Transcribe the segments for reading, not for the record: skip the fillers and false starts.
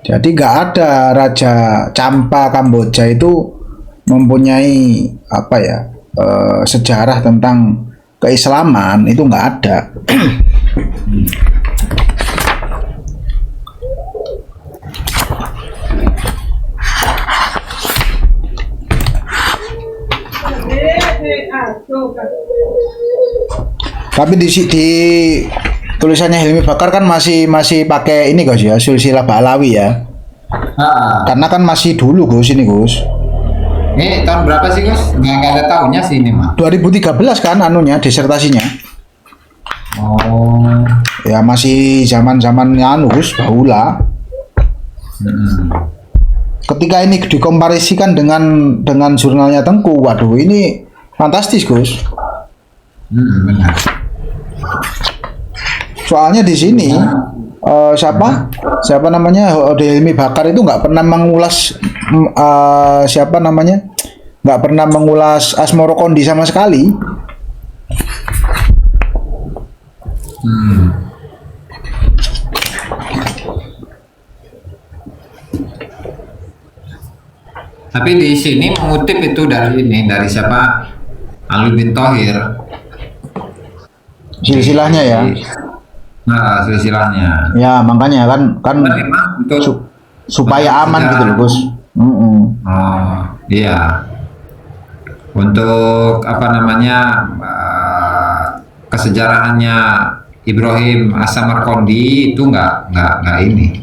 Jadi nggak ada Raja Champa Kamboja itu mempunyai apa ya sejarah tentang keislaman, itu nggak ada. Tapi di tulisannya Hilmi Bakar kan masih pakai ini Gus ya, silsilah Ba'alawi ya. Karena kan masih dulu Gus ini Gus. Ini tahun berapa sih Gus? Nggak ada tahunnya sih ini mah. 2013 kan anunya disertasinya. Oh. Ya masih zaman-zamannya anu Gus, bahula. Ketika ini dikomparisikan dengan jurnalnya Tengku, waduh ini fantastis Gus. Benar. Soalnya di sini siapa namanya Hilmi Bakar itu nggak pernah mengulas nggak pernah mengulas Asmoro Kondi sama sekali. Tapi di sini mengutip itu dari siapa? Ali bin Thohir. Silsilahnya ya. Nah, silsilahnya. Ya makanya kan supaya aman gitu loh Gus. Oh iya. Untuk apa namanya kesejarahannya Ibrahim As-Samarqandi itu nggak ini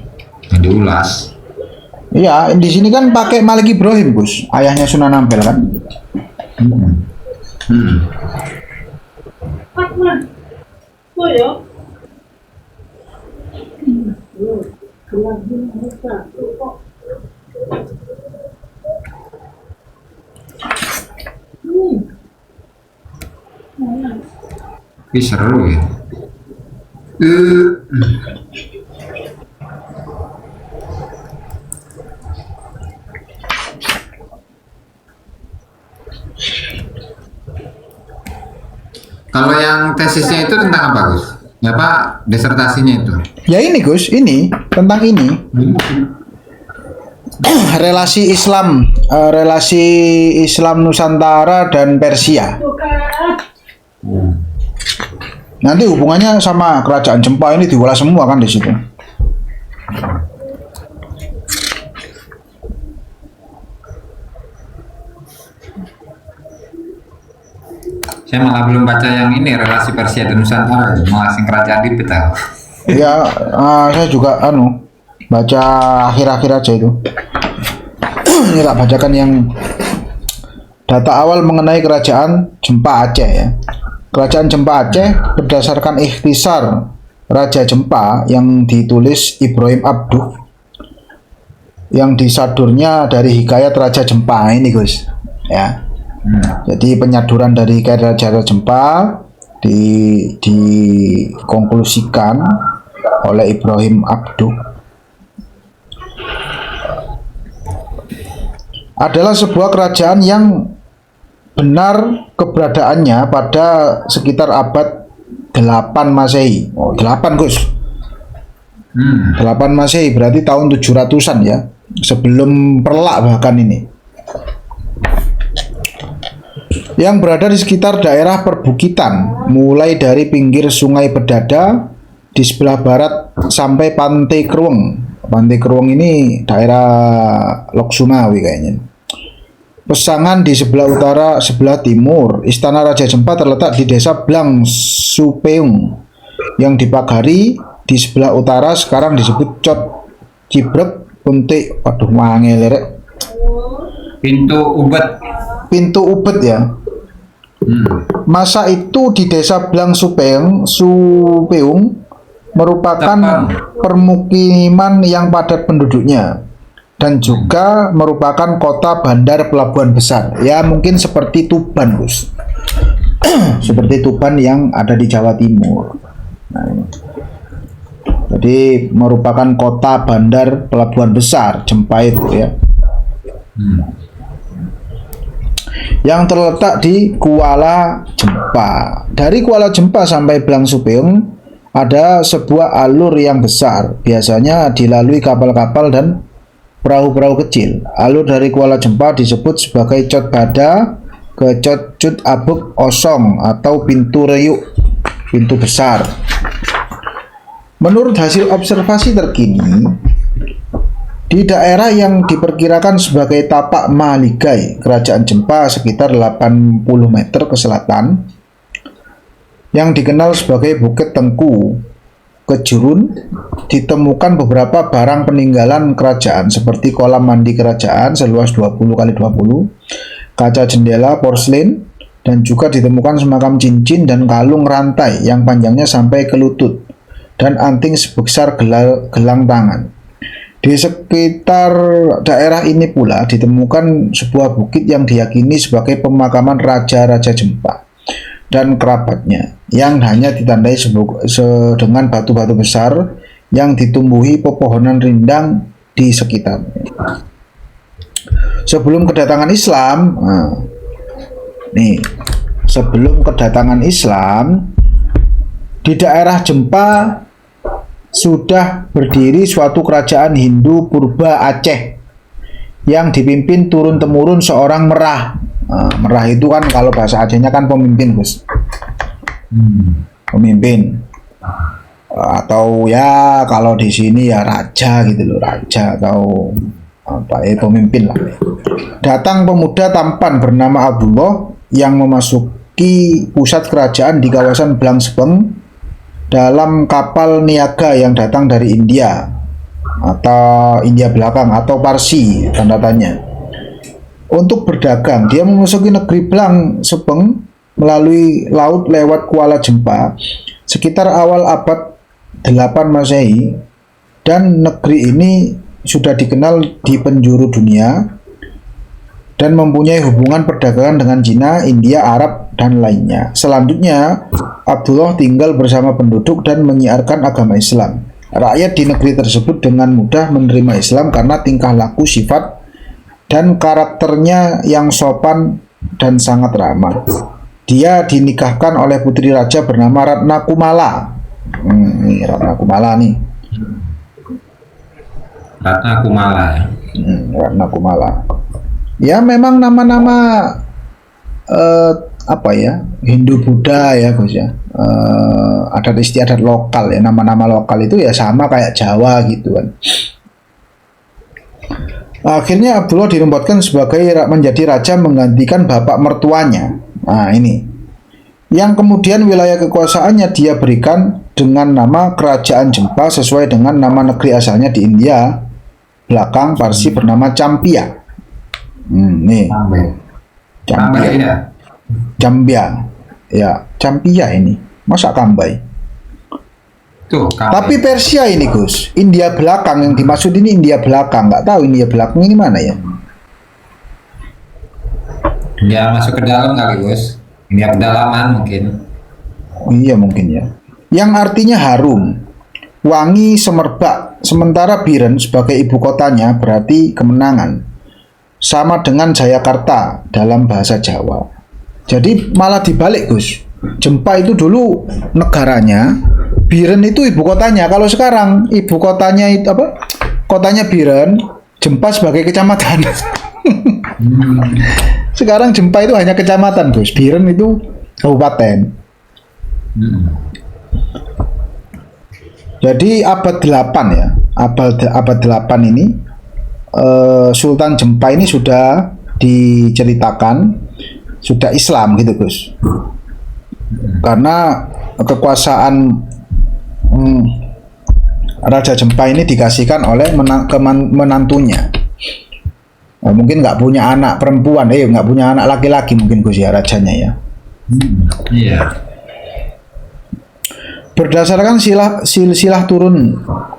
yang diulas. Iya, di sini kan pakai Malik Ibrahim Gus, ayahnya Sunan Ampel kan. Tapi seru ya. Kalau yang tesisnya itu tentang apa Gus? Ya Pak, disertasinya itu? Ya ini Gus, ini tentang ini. relasi Islam Nusantara dan Persia. Nanti hubungannya sama kerajaan Jepang ini diulas semua kan di situ. Saya malah belum baca yang ini, relasi Persia dan Nusantara, malah sing kerajaan di peta. Ya, saya juga baca akhir-akhir aja itu. Ini tak bacakan yang data awal mengenai kerajaan Jempa Aceh ya. Kerajaan Jempa Aceh berdasarkan ikhtisar Raja Jempa yang ditulis Ibrahim Abduh, yang disadurnya dari Hikayat Raja Jempa ini Gus ya. Jadi penyaduran dari Hikayat Raja Jempa dikonklusikan oleh Ibrahim Abduh adalah sebuah kerajaan yang benar keberadaannya pada sekitar abad 8 Masehi. Oh, 8 Gus. 8 Masehi berarti tahun 700-an ya. Sebelum Perlak bahkan ini. Yang berada di sekitar daerah perbukitan, mulai dari pinggir Sungai Bedada di sebelah barat sampai Pantai Krueng. Pantai Krueng ini daerah Lok Sumawi kayaknya. Pesangan di sebelah utara, sebelah timur. Istana Raja Jempa terletak di desa Blang Supeung yang dipagari di sebelah utara, sekarang disebut Cot Cibrek Puntik. Waduh, mangelerek. Pintu Ubed ya. Masa itu di desa Blang Supeung merupakan permukiman yang padat penduduknya dan juga merupakan kota bandar pelabuhan besar. Ya mungkin seperti Tuban Gus. Seperti Tuban yang ada di Jawa Timur. Nah, jadi merupakan kota bandar pelabuhan besar Jempa itu ya. Yang terletak di Kuala Jempa. Dari Kuala Jempa sampai Blang Supeung ada sebuah alur yang besar, biasanya dilalui kapal-kapal dan perahu-perahu kecil. Alur dari Kuala Jempa disebut sebagai Cot Bada ke Cot Cut Abuk Osong atau pintu Reyuk, pintu besar. Menurut hasil observasi terkini, di daerah yang diperkirakan sebagai tapak Mahligai Kerajaan Jempa sekitar 80 meter ke selatan, yang dikenal sebagai Bukit Tengku Kejurun, ditemukan beberapa barang peninggalan kerajaan seperti kolam mandi kerajaan seluas 20 kali 20, kaca jendela, porselen, dan juga ditemukan semakam cincin dan kalung rantai yang panjangnya sampai ke lutut dan anting sebesar gelang tangan. Di sekitar daerah ini pula ditemukan sebuah bukit yang diyakini sebagai pemakaman raja-raja Jempa dan kerabatnya, yang hanya ditandai dengan batu-batu besar yang ditumbuhi pepohonan rindang di sekitarnya. Sebelum kedatangan Islam, sebelum kedatangan Islam, di daerah Jempa sudah berdiri suatu kerajaan Hindu purba Aceh yang dipimpin turun-temurun seorang merah. Merah itu kan kalau bahasa Acehnya kan pemimpin, Gus. Pemimpin. Atau ya kalau di sini ya raja gitu loh, raja atau apa ya, pemimpin lah. Datang pemuda tampan bernama Abdullah yang memasuki pusat kerajaan di kawasan Blangsbeng dalam kapal niaga yang datang dari India atau India belakang atau Parsi tanda tanya. Untuk berdagang, dia memasuki negeri Blangsbeng melalui laut lewat Kuala Jempa sekitar awal abad 8 Masehi, dan negeri ini sudah dikenal di penjuru dunia dan mempunyai hubungan perdagangan dengan Cina, India, Arab, dan lainnya. Selanjutnya, Abdullah tinggal bersama penduduk dan menyiarkan agama Islam. Rakyat di negeri tersebut dengan mudah menerima Islam karena tingkah laku, sifat, dan karakternya yang sopan dan sangat ramah. Dia dinikahkan oleh putri raja bernama Ratna Kumala. Ini Ratna Kumala nih. Ratna Kumala ya. Ratna Kumala. Ya memang nama-nama apa ya, Hindu Buddha ya Gus ya. Adat istiadat lokal ya, nama-nama lokal itu ya sama kayak Jawa gitu kan. Akhirnya Abdullah dirempatkan sebagai menjadi raja menggantikan bapak mertuanya. Nah ini, yang kemudian wilayah kekuasaannya dia berikan dengan nama Kerajaan Jempa sesuai dengan nama negeri asalnya di India belakang Parsi bernama Campia. Nih, Campia ya. Campia, ya Campia ini, masa Kambai? Tuh, tapi Persia ini Gus, India belakang yang dimaksud ini India belakang, nggak tahu India belakang ini mana ya? Dia masuk ke dalam kali Gus, India pedalaman mungkin. Oh, iya mungkin ya. Yang artinya harum, wangi, semerbak. Sementara Biren sebagai ibu kotanya berarti kemenangan, sama dengan Jayakarta dalam bahasa Jawa. Jadi malah dibalik Gus, Jempa itu dulu negaranya, Biren itu ibu kotanya. Kalau sekarang ibu kotanya itu apa? Kotanya Biren, Jempa sebagai kecamatan. Sekarang Jempa itu hanya kecamatan, Gus. Biren itu kabupaten. Jadi abad 8 ya. Abad 8 ini Sultan Jempa ini sudah diceritakan sudah Islam gitu, Gus. Karena kekuasaan Raja Jempa ini dikasihkan oleh menantunya. Mungkin nggak punya anak perempuan, nggak punya anak laki-laki mungkin Gus ya rajanya ya. Iya. Berdasarkan silsilah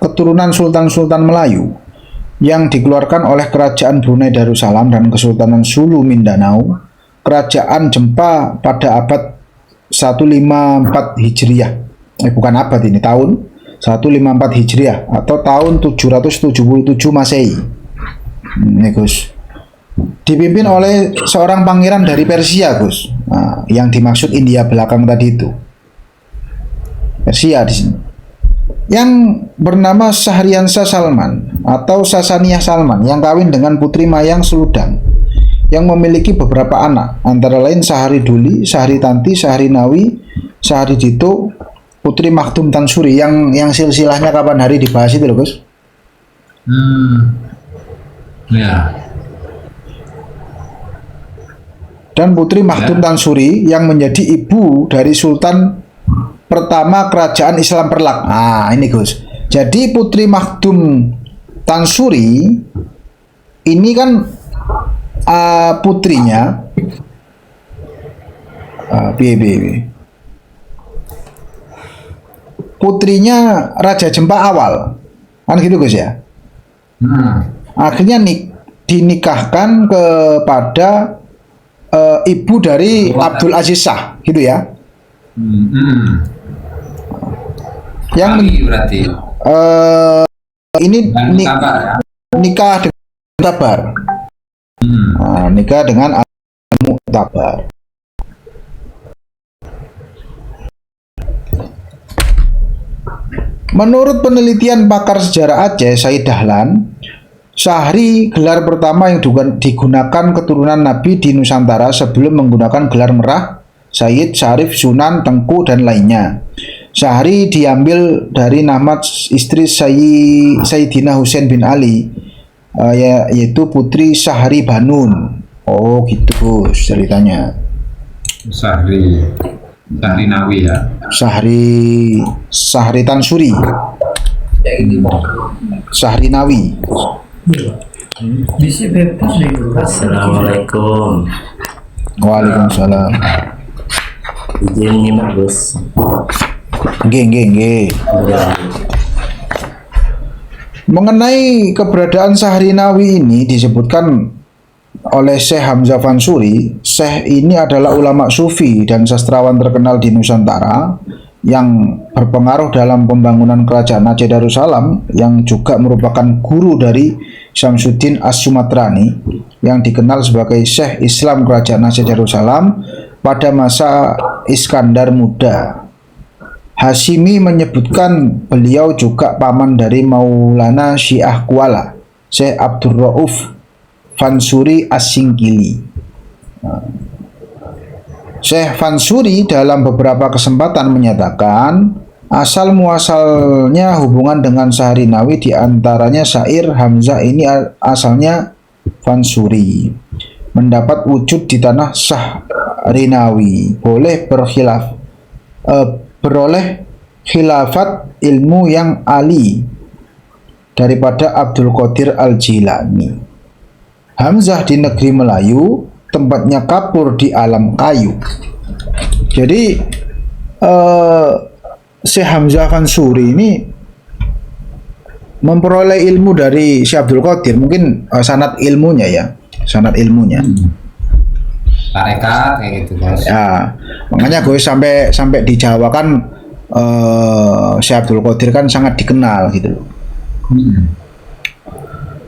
keturunan Sultan-Sultan Melayu yang dikeluarkan oleh Kerajaan Brunei Darussalam dan Kesultanan Sulu Mindanao, Kerajaan Jempa pada abad 154 Hijriah. Bukan abad ini, tahun 154 Hijriah atau tahun 777 Masehi. Ini Gus. Dipimpin oleh seorang pangeran dari Persia, Gus. Nah, yang dimaksud India belakang tadi itu. Persia di sini. yang bernama Syahriansyah Salman atau Sasaniyah Salman yang kawin dengan Putri Mayang Seludang yang memiliki beberapa anak, antara lain Sahari Duli, Sahari Tanti, Sahari Nawi, Sahari Dito, Putri Maktum Tansuri yang silsilahnya kapan hari dibahas itu loh, Gus. Ya. Dan Putri Maktum Tansuri yang menjadi ibu dari Sultan pertama Kerajaan Islam Perlak. Nah, ini Gus. Jadi Putri Maktum Tansuri ini kan putrinya putrinya Raja Jempa awal. Kan gitu Gus ya. Akhirnya dinikahkan kepada ibu dari Abdul Aziz Shah, gitu ya. Yang berarti ini kabar, ya? nikah dengan Muktabar. Nah, nikah dengan Muktabar. Menurut penelitian pakar sejarah Aceh Said Dahlan, Syahri gelar pertama yang digunakan keturunan Nabi di Nusantara sebelum menggunakan gelar merah, Sayyid, Syarif, Sunan, Tengku, dan lainnya. Syahri diambil dari nama istri Sayyidina Husain bin Ali, yaitu Putri Syahri Banun. Oh gitu ceritanya. Syahri Nawi ya. Syahri Tansuri. Syahri Nawi. Assalamualaikum. Waalaikumsalam. Izin nyimak Gus. Nggih. Mengenai keberadaan Syahri Nawi ini disebutkan oleh Syekh Hamzah Fansuri. Syekh ini adalah ulama sufi dan sastrawan terkenal di Nusantara yang berpengaruh dalam pembangunan kerajaan Aceh Darussalam, yang juga merupakan guru dari Syamsuddin As-Sumatrani yang dikenal sebagai Syekh Islam Kerajaan Aceh Darussalam pada masa Iskandar Muda. Hashimi menyebutkan beliau juga paman dari Maulana Syiah Kuala, Syekh Abdul Rauf Fansuri As-Singkili. Syekh Fansuri dalam beberapa kesempatan menyatakan asal muasalnya hubungan dengan Syahri Nawi, diantaranya syair Hamzah ini asalnya Fansuri, mendapat wujud di tanah Syahri Nawi, beroleh khilafat ilmu yang ali daripada Abdul Qadir Al-Jilani. Hamzah di negeri Melayu, tempatnya kapur di alam kayu. Jadi Syekh Hamzah Fansuri ini memperoleh ilmu dari Syekh Abdul Qadir, mungkin sanad ilmunya. Tarekat kayak gitu Bos. Ya, makanya gue sampai di Jawa kan Syekh Abdul Qadir kan sangat dikenal gitu loh.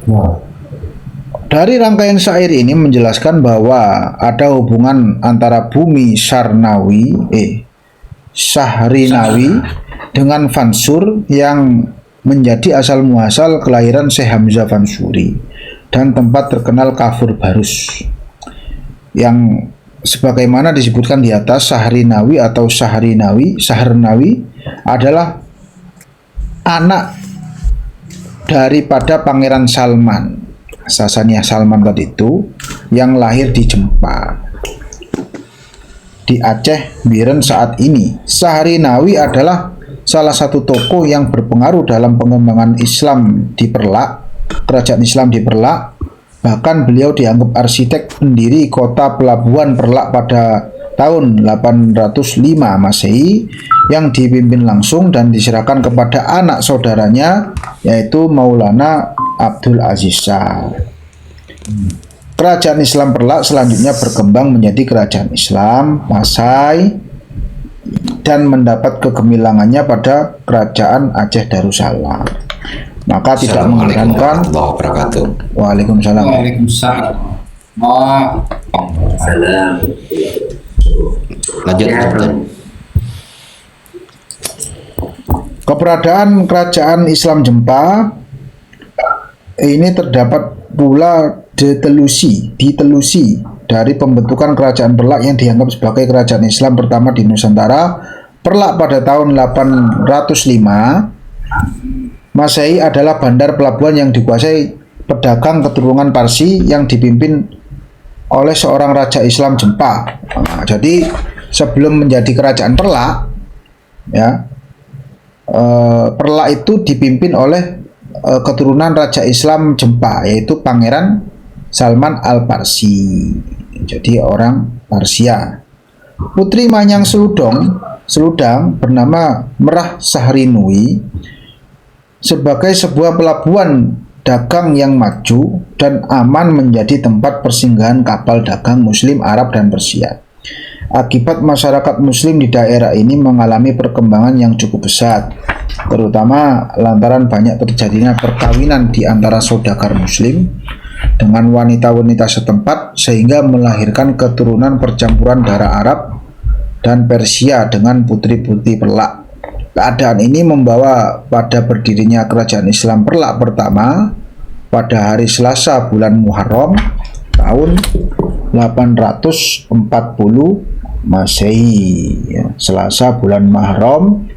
Wow. Dari rangkaian syair ini menjelaskan bahwa ada hubungan antara bumi Syahri Nawi dengan Fansur yang menjadi asal muasal kelahiran Syekh Hamzah Fansuri dan tempat terkenal Kafur Barus yang sebagaimana disebutkan di atas. Syahri Nawi atau Shahr Nawi adalah anak daripada Pangeran Salman, Sasaniyah Salman tadi itu, yang lahir di Jempa di Aceh Biren saat ini. Syahri Nawi adalah salah satu tokoh yang berpengaruh dalam pengembangan Islam di Perlak, kerajaan Islam di Perlak. Bahkan beliau dianggap arsitek pendiri kota pelabuhan Perlak pada tahun 805 Masehi, yang dipimpin langsung dan diserahkan kepada anak saudaranya, yaitu Maulana Abdul Aziz Shah. Kerajaan Islam Perlak selanjutnya berkembang menjadi kerajaan Islam Masai dan mendapat kegemilangannya pada kerajaan Aceh Darussalam. Maka tidak mengherankan. Waalaikumsalam. Waalaikumsalam. Salam. Lanjut. Keberadaan kerajaan Islam Jempa ini terdapat pula ditelusi dari pembentukan kerajaan Perlak yang dianggap sebagai kerajaan Islam pertama di Nusantara. Perlak pada tahun 805 Masehi adalah bandar pelabuhan yang dikuasai pedagang keturunan Parsi yang dipimpin oleh seorang raja Islam Jempa. Nah, jadi sebelum menjadi kerajaan Perlak, ya, Perlak itu dipimpin oleh keturunan raja Islam Jempa, yaitu Pangeran Salman Al-Parsi. Jadi orang Parsia. Putri Manyang Seludang bernama Merah Sahrinui sebagai sebuah pelabuhan dagang yang maju dan aman menjadi tempat persinggahan kapal dagang Muslim, Arab, dan Persia. Akibat masyarakat Muslim di daerah ini mengalami perkembangan yang cukup pesat, terutama lantaran banyak terjadinya perkawinan di antara saudagar Muslim dengan wanita-wanita setempat sehingga melahirkan keturunan percampuran darah Arab dan Persia dengan putri-putri Perlak. Keadaan ini membawa pada berdirinya kerajaan Islam Perlak pertama pada hari Selasa bulan Muharram tahun 840 Masehi, ya. Selasa bulan Muharram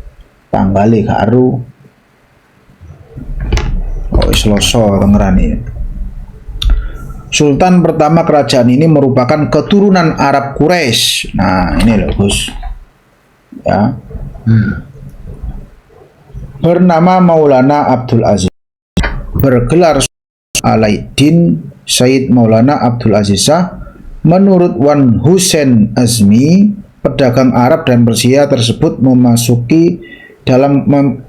tanggal karu Selasa tengerani. Sultan pertama kerajaan ini merupakan keturunan Arab Quraisy. Nah, ini loh, Gus. Ya. Bernama Maulana Abdul Aziz. Bergelar Alaiddin Said Maulana Abdul Aziz Shah. Menurut Wan Hussein Azmi, pedagang Arab dan Persia tersebut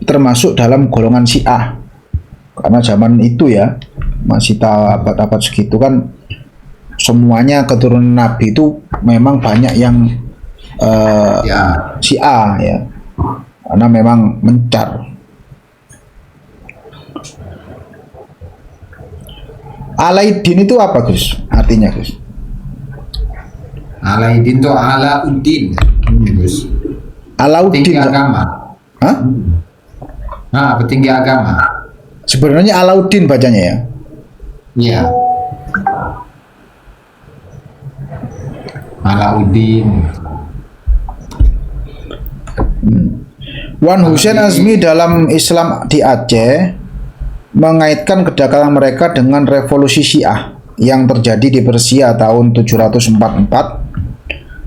termasuk dalam golongan Syiah. Karena zaman itu ya, masih tahu abad-abad segitu kan, semuanya keturunan Nabi itu memang banyak yang Syiah ya, karena memang mencar. Alaiddin itu apa, Gus? Artinya, Gus? Alaiddin itu Alauddin, Gus. Alauddin. Petinggi agama. Hah? Nah, petinggi agama. Sebenarnya Alauddin bacanya ya. Iya. Alauddin. Wan Hussein Azmi dalam Islam di Aceh mengaitkan kedatangan mereka dengan revolusi Syiah yang terjadi di Persia tahun 744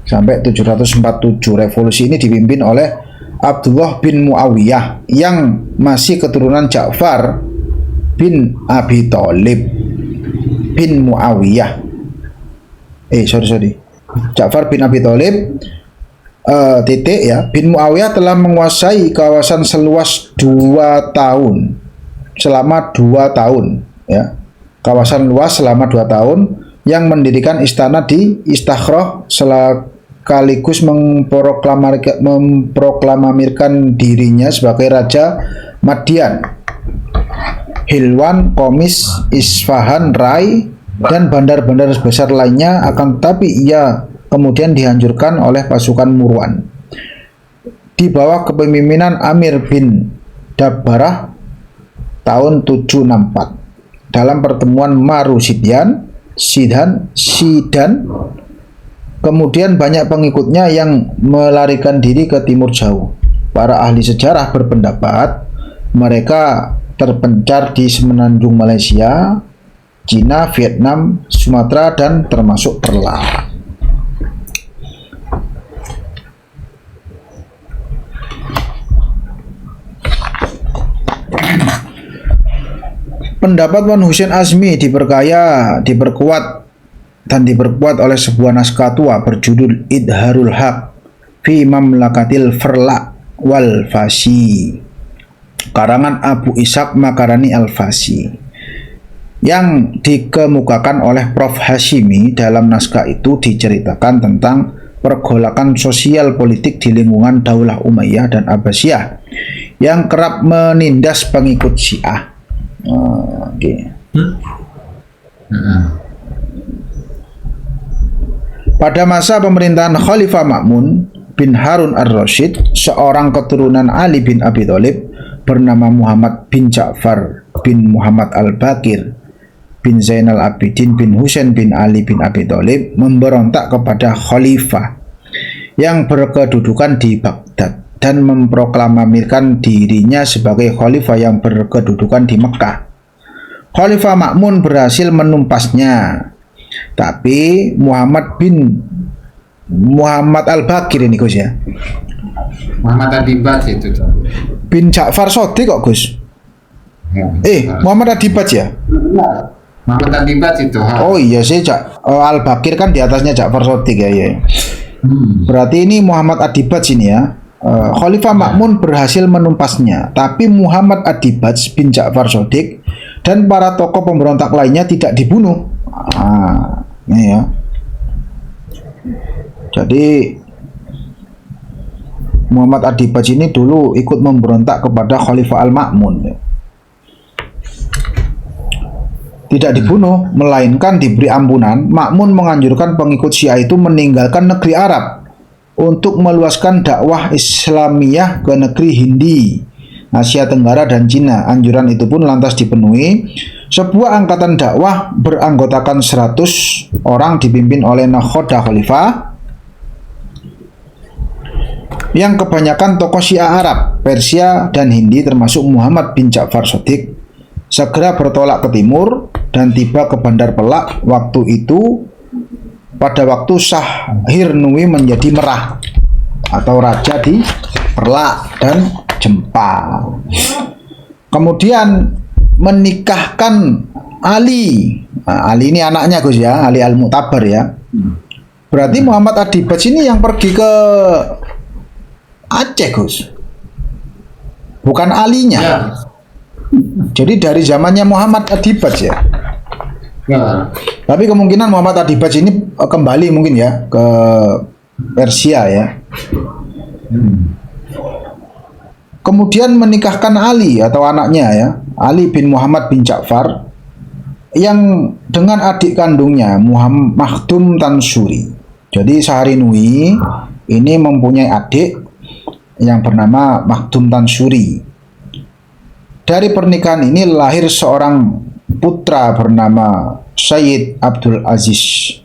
sampai 747. Revolusi ini dipimpin oleh Abdullah bin Muawiyah yang masih keturunan Ja'far bin Abi Thalib bin Muawiyah. Ja'far bin Abi Thalib bin Muawiyah telah menguasai kawasan seluas 2 tahun. Selama 2 tahun ya. Kawasan luas selama 2 tahun yang mendirikan istana di Istakhroh sekaligus memproklamirkan dirinya sebagai Raja Madian, Hilwan, Komis, Isfahan, Rai, dan bandar-bandar besar lainnya. Akan tetapi ia kemudian dihancurkan oleh pasukan Murwan di bawah kepemimpinan Amir bin Dabbarah tahun 764. Dalam pertemuan Maru Sidan, kemudian banyak pengikutnya yang melarikan diri ke timur jauh. Para ahli sejarah berpendapat mereka terpencar di semenanjung Malaysia, Cina, Vietnam, Sumatera, dan termasuk Perlak. Pendapat Wan Hussein Azmi diperkuat oleh sebuah naskah tua berjudul Idharul Haq fi Mamlakatil Perlak wal Fasi, karangan Abu Ishaq Makarani Al-Fasi, yang dikemukakan oleh Prof. Hashimi. Dalam naskah itu diceritakan tentang pergolakan sosial politik di lingkungan Daulah Umayyah dan Abbasiyah yang kerap menindas pengikut Syiah. Pada masa pemerintahan Khalifah Ma'mun bin Harun ar-Rasyid, seorang keturunan Ali bin Abi Thalib, bernama Muhammad bin Ja'far bin Muhammad Al-Baqir bin Zainal Abidin bin Husain bin Ali bin Abi Thalib memberontak kepada khalifah yang berkedudukan di Baghdad dan memproklamirkan dirinya sebagai khalifah yang berkedudukan di Mekah. Khalifah Ma'mun berhasil menumpasnya, tapi Muhammad Al-Baqir ini Gus ya, Muhammad Adibaj itu tuh. bin Ja'far Shadiq kok Gus. Muhammad Adibaj ya? Muhammad Adibaj itu. Oh iya sih, Al-Baqir kan di atasnya Ja'far Shadiq ya. Berarti ini Muhammad Adibaj ini ya. Khalifah Ma'mun berhasil menumpasnya, tapi Muhammad Adibaj bin Ja'far Shadiq dan para tokoh pemberontak lainnya tidak dibunuh. Ini ya. Jadi Muhammad Adibaj ini dulu ikut memberontak kepada Khalifah Al-Ma'mun. Tidak dibunuh, melainkan diberi ampunan. Ma'mun menganjurkan pengikut Syiah itu meninggalkan negeri Arab untuk meluaskan dakwah Islamiyah ke negeri Hindi, Asia Tenggara dan Cina. Anjuran itu pun lantas dipenuhi. Sebuah angkatan dakwah beranggotakan 100 orang dipimpin oleh nakhoda khalifah yang kebanyakan tokoh Syiah Arab, Persia dan Hindi termasuk Muhammad bin Ja'far Shadiq segera bertolak ke timur dan tiba ke Bandar Pelak. Pada waktu Shah Hirnuwi menjadi merah atau raja di Pelak dan Jempal. Kemudian menikahkan Ali. Ali ini anaknya Gus ya, Ali Al-Mu'tabar ya. Berarti Muhammad Adibaj ini yang pergi ke Aceh Gus, bukan alinya ya. Jadi dari zamannya Muhammad Adibaj ya. Tapi kemungkinan Muhammad Adibaj ini kembali mungkin ya ke Persia ya. Kemudian menikahkan Ali atau anaknya ya, Ali bin Muhammad bin Ja'far yang dengan adik kandungnya Muhammad Makhdum Tansuri. Jadi Syahrunui ini mempunyai adik yang bernama Makhdum Tansuri. Dari pernikahan ini lahir seorang putra bernama Sayyid Abdul Aziz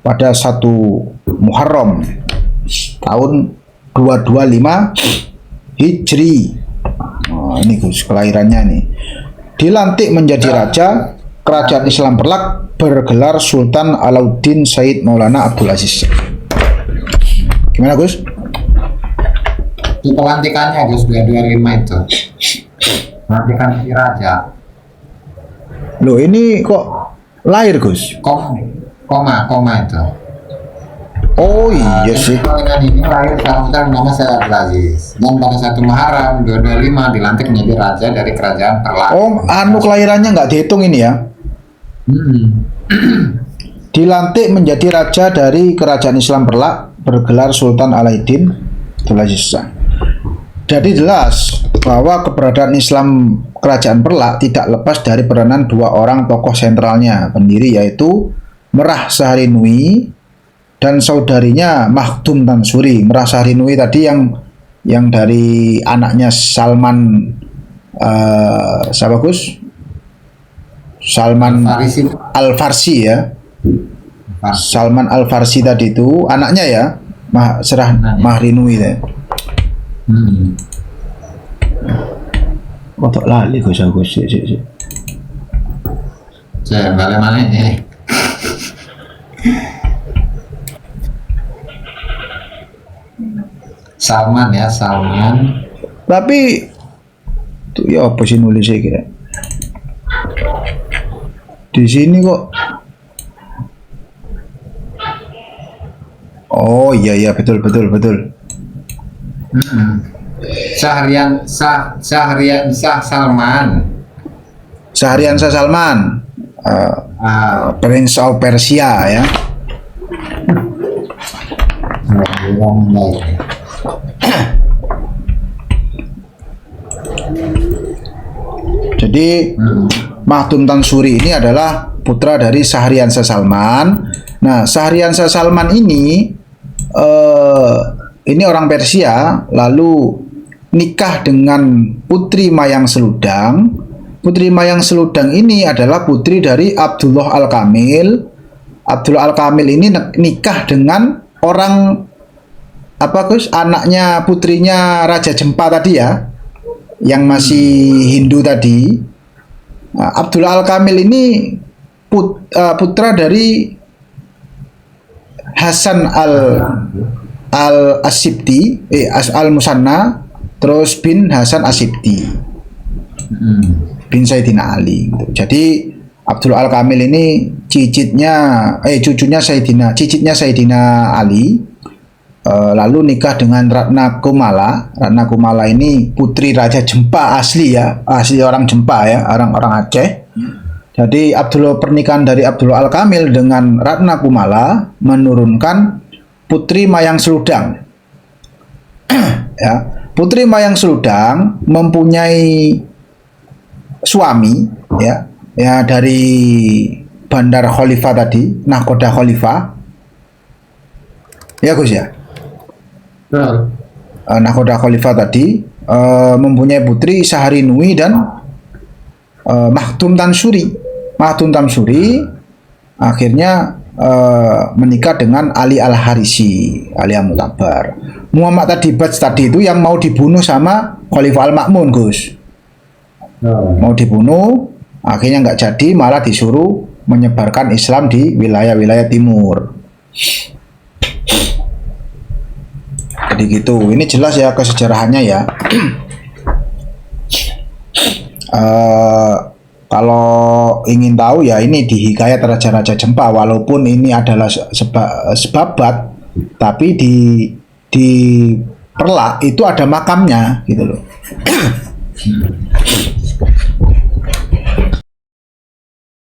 pada 1 Muharram tahun 225 Hijri. Ini Gus kelahirannya nih. Dilantik menjadi raja kerajaan Islam Perlak bergelar Sultan Alauddin Sayyid Maulana Abdul Aziz. Gimana Gus? Itu pelantikannya Gus 225 itu. Pelantikan si raja. Loh ini kok lahir Gus? Koma itu. Oh iya sih. Pelantikan ini lahir seorang nama Sayyid Abdul Aziz. Dan pada 1 Muharram 225 dilantik menjadi raja dari kerajaan Perlak. Oh, kelahirannya nggak dihitung ini ya? Dilantik menjadi raja dari kerajaan Islam Perlak bergelar Sultan Alauddin Abdul Aziz. Jadi jelas bahwa keberadaan Islam kerajaan Perlak tidak lepas dari peranan 2 orang tokoh sentralnya pendiri, yaitu Merah Syahrunui dan saudarinya Makhdum Tansuri. Merah Syahrunui tadi yang dari anaknya Salman siapa Gus? Salman Al-Farsi ya. Salman Al-Farsi tadi itu anaknya ya, Mahrinui ya. Kok lali Gus sih. Saya balik mana ini? Salman ya, Salman. Tapi tuh ya apa sih nulisnya kira? Di sini kok. Oh iya betul. Syahrian Salman. Syahrian Salman. Prince of Persia ya. Jadi Makhdum Tansuri ini adalah putra dari Syahrian Salman. Nah, Syahrian Salman ini orang Persia, lalu nikah dengan Putri Mayang Seludang. Putri Mayang Seludang ini adalah putri dari Abdullah Al-Kamil. Abdullah Al-Kamil ini nikah dengan orang apa Gus? Anaknya putrinya Raja Jempa tadi ya, yang masih Hindu tadi. Nah, Abdullah Al-Kamil ini putra dari Hasan Al-Asibti, Al-Musanna, terus bin Hasan Asibti, bin Sayyidina Ali. Gitu. Jadi Abdullah Al-Kamil ini cucunya Sayyidina Ali. Lalu nikah dengan Ratna Kumala. Ratna Kumala ini putri Raja Jempa asli ya, asli orang Jempa ya, orang Aceh. Jadi pernikahan dari Abdullah Al-Kamil dengan Ratna Kumala menurunkan Putri Mayang Seludang. Ya, Putri Mayang Seludang mempunyai suami ya dari Bandar Khalifah tadi, Nahkoda Khalifah. Ya Gus ya. Nahkoda Khalifah tadi mempunyai putri Saharinui dan Makhdum Tansuri. Makhdum Tansuri akhirnya menikah dengan Ali Al-Harisi, Ali Al-Mutabar. Muhammad Tadibaj tadi itu yang mau dibunuh sama Khalifah Al-Ma'mun, Gus. Mau dibunuh, akhirnya nggak jadi, malah disuruh menyebarkan Islam di wilayah-wilayah timur. Jadi gitu, ini jelas ya kesejarahannya ya. Kalau ingin tahu ya ini di Hikayat Raja-Raja Jempa, walaupun ini adalah sebabat, tapi di Perlak itu ada makamnya gitu loh.